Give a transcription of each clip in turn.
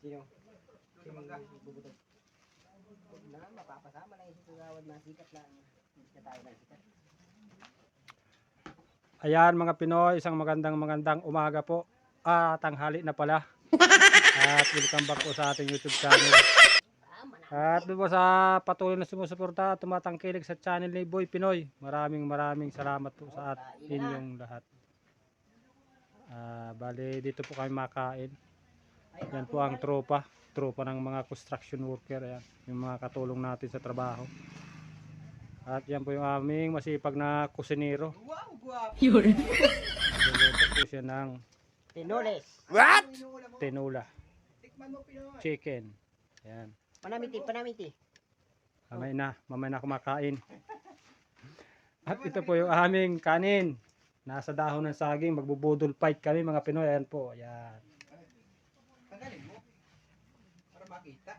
Sino? Sino bubutog? Huwag na, mapapasama lang yung kagawad na sikat lang. Hindi na tayo ng sikat. Ayan mga Pinoy, isang magandang umaga po. Tanghali na pala. At welcome back po sa ating YouTube channel. At doon po sa patuloy na sumusuporta at tumatangkilik sa channel ni Boy Pinoy. Maraming salamat po sa inyong lahat. Bali dito po kami makain. Yan po ang tropa ng mga construction worker. Ayan, yung mga katulong natin sa trabaho. At yan po yung aming masipag na kusinero. Yun. Luluto po siya ng Tinoles. What? tinula. Chicken. Ayan. Panamiti. Mamay na kumakain. At ito po yung aming kanin. Nasa dahon ng saging, magbubudol fight kami mga Pinoy. Ayan po, ayan. Tanggalin mo. Para makita.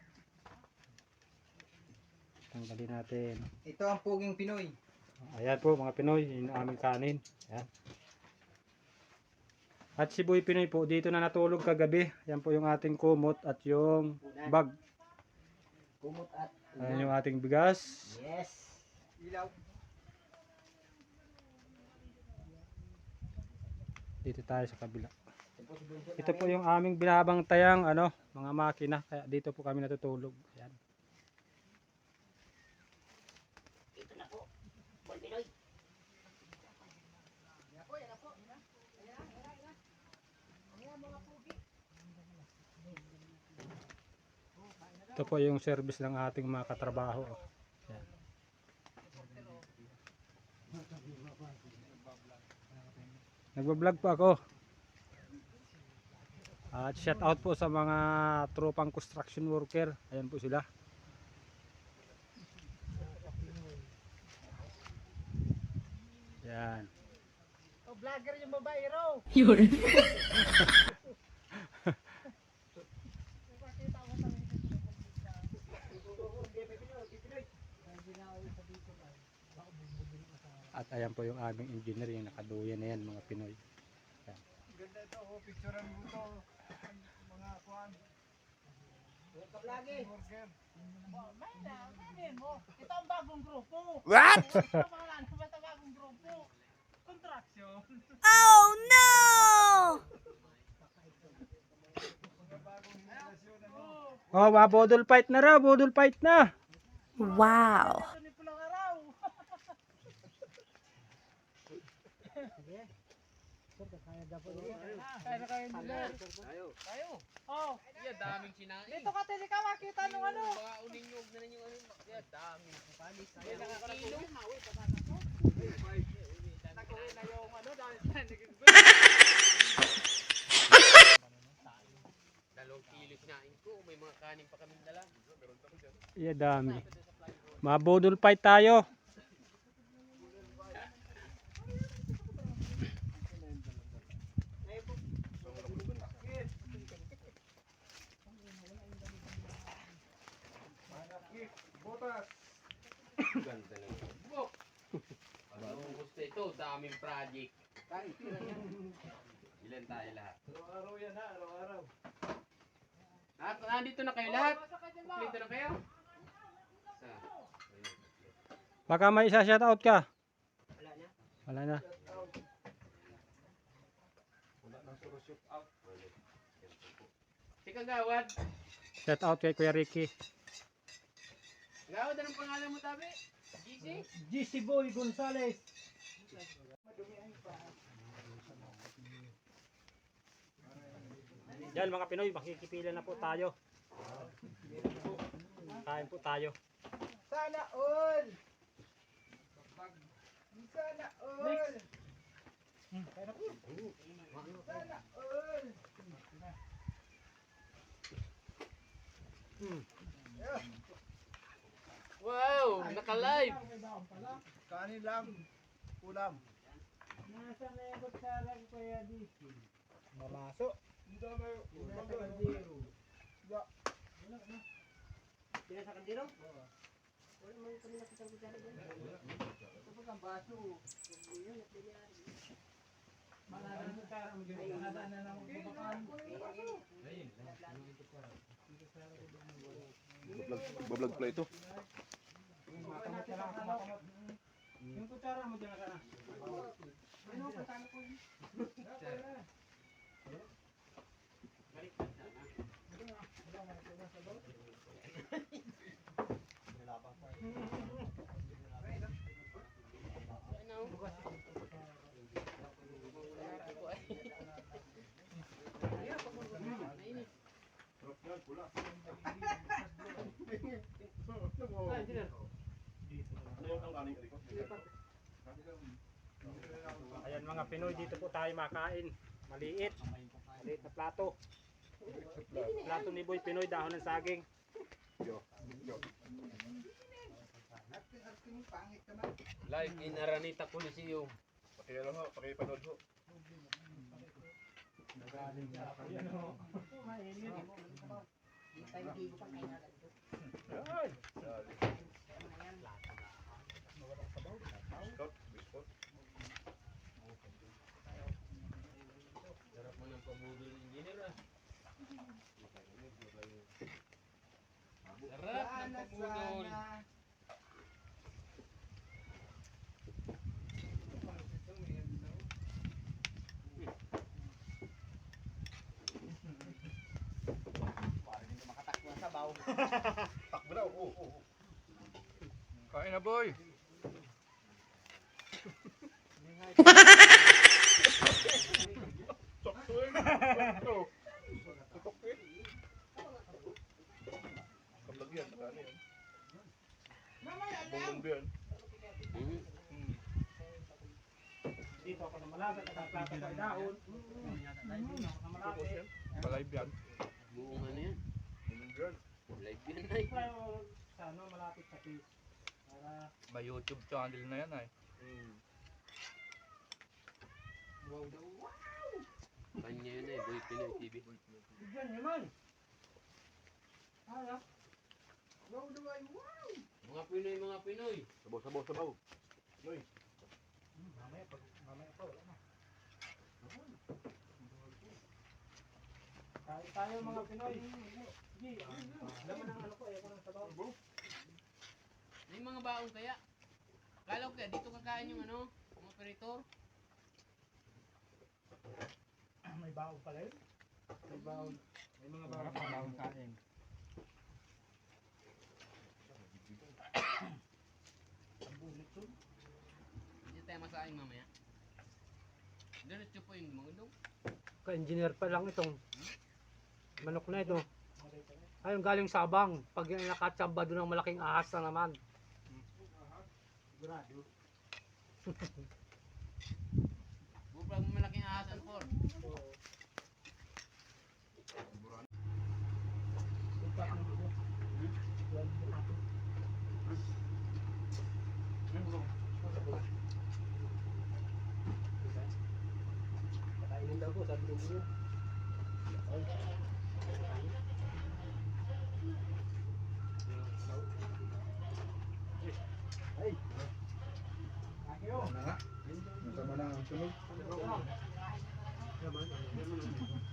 Tanggalin natin. Ito ang puging Pinoy. Ayan po mga Pinoy, yung aming kanin. Ayan. At si Boy Pinoy po, dito na natulog kagabi. Ayan po yung ating kumot at yung bag. Kumot at Ayan yung ating bigas. yes. Ilaw. Dito tayo sa kabila. Ito po yung aming binabangtayang mga makina. Kaya dito po kami natutulog. Ayan. Ito na po. Boy Pinoy. Ito po yung service ng ating mga katrabaho. Ayan. Nagbablog po ako. At shout out po sa mga tropang construction worker. Ayan po sila. Ayan. Oh, vlogger yung babae raw. Yun. At ayan po yung aming engineer, yung nakaduyan na yan mga Pinoy. Ayan. Ganda ito. Oh, picturean mo ito. Mga kuhan. Lagi. Burger. Ito ang bagong grupo. What? Basta bagong grupo. Contraction. Oh no! Oh, budol fight na raw, budol fight na. Wow! Ito ni Pulang Araw. Kaya na kayo nila. Tayo. Oh, Yeah, daming sinain. dito ka tili ka makita nung ano. Mga uning nyug na ninyo ano. Yeah, daming panis. Kaya nakakarating yung hawi. Nakuwi na yung ano dahil sa naging Dalawang kilo sinain ko. May mga kanin pa kaming dala. Yeah, dami. Mabudol fight tayo. Butas. Ganda ng buk. Ano gusto ito? Daming project. Ilan tayo lahat? Araw-araw yan ha. Araw-araw. Nandito na kayo lahat? Kumplito na kayo? Baka may isa shout out ka. Wala na. Si Kagawad. Shout out kay Kuya Ricky. Kagawad, anong pangalan mo tabi? GC? GC Boy Gonzales. Yan mga Pinoy, makikipila na po tayo. Kain po tayo. Sana all. Sana all. Sana all. Wow! Naka-live! Kanin lang. Ulam. nasa nebot sa lang kaya dito. Mamaso. Hindi na may Nasa kaldero. Sila sa kaldero? Oo. Wala man kami nakita ko dyan. Ito pa ang baso. Malamang kutsara mo dyan. Nadaan na lang magbabakan. Bablog pala ito. Makamot ka lang, makamot. Yung kutsara mo dyan sana. Ayan mga Pinoy, dito po tayo makain. Maliit. Maliit na plato. Plato ni Boy Pinoy, dahon ng saging. Live in Araneta Coliseum. Pakialam ho, pakipanood ho. Biskot, biskot. Sarap mo ng pabudol ng engineer ah. Sarap ng pabudol. Takbo na, Kain na, boy. Sakto eh. Sakto. Tutok eh. Kablag yan, saka ano yan. Bongbong yan. Dito ako na malagat at ang plato ay dahon. Tapos yan. Malive yan. Buong ano yan? Bongbong yan. Live yan ay. Pero sa ano, malapit sa case. Para May YouTube channel na yan ay. Kanya yun eh, Boy Pinoy TV. bigyan nyo man. Ano? Mga Pinoy, mga Pinoy. Sabaw, sabaw, sabaw. Mamaya pa, wala na. Kain tayo mga Pinoy. Sige, alam mo ng ano ko, ayaw ko ng sabaw. May mga baong kaya. Kala ko kaya dito kakain yung ano, mga operator. May baon pala yun? May baon. May mga baon kain. Hindi tayo masaing mamaya. Diretso po yung mga dong. Ka-engineer pa lang itong manok na ito. Ayun galing Sabang. Pag yung nakatsamba doon ng malaking ahas na naman. Sigurado. Bupag mo malaking ahasan for. Kainin daw po, sabi ko. Ay. Akyo. Masama na ang sunog.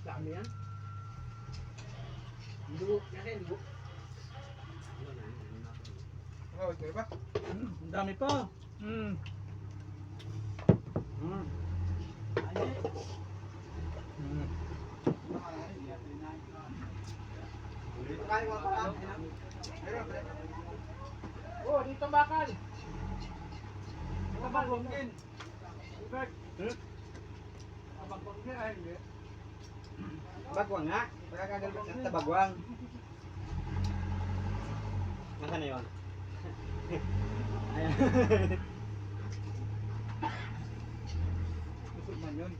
Dami yan. Dugo. Yan, dugo. Oh, ito ba? Ang dami pa. Oh, dito bakal. Dito bagong din. Bagwang nga. Pagkakagalbot ng tabagwang. Nasaan na yun? Ayan. Kusog man yun.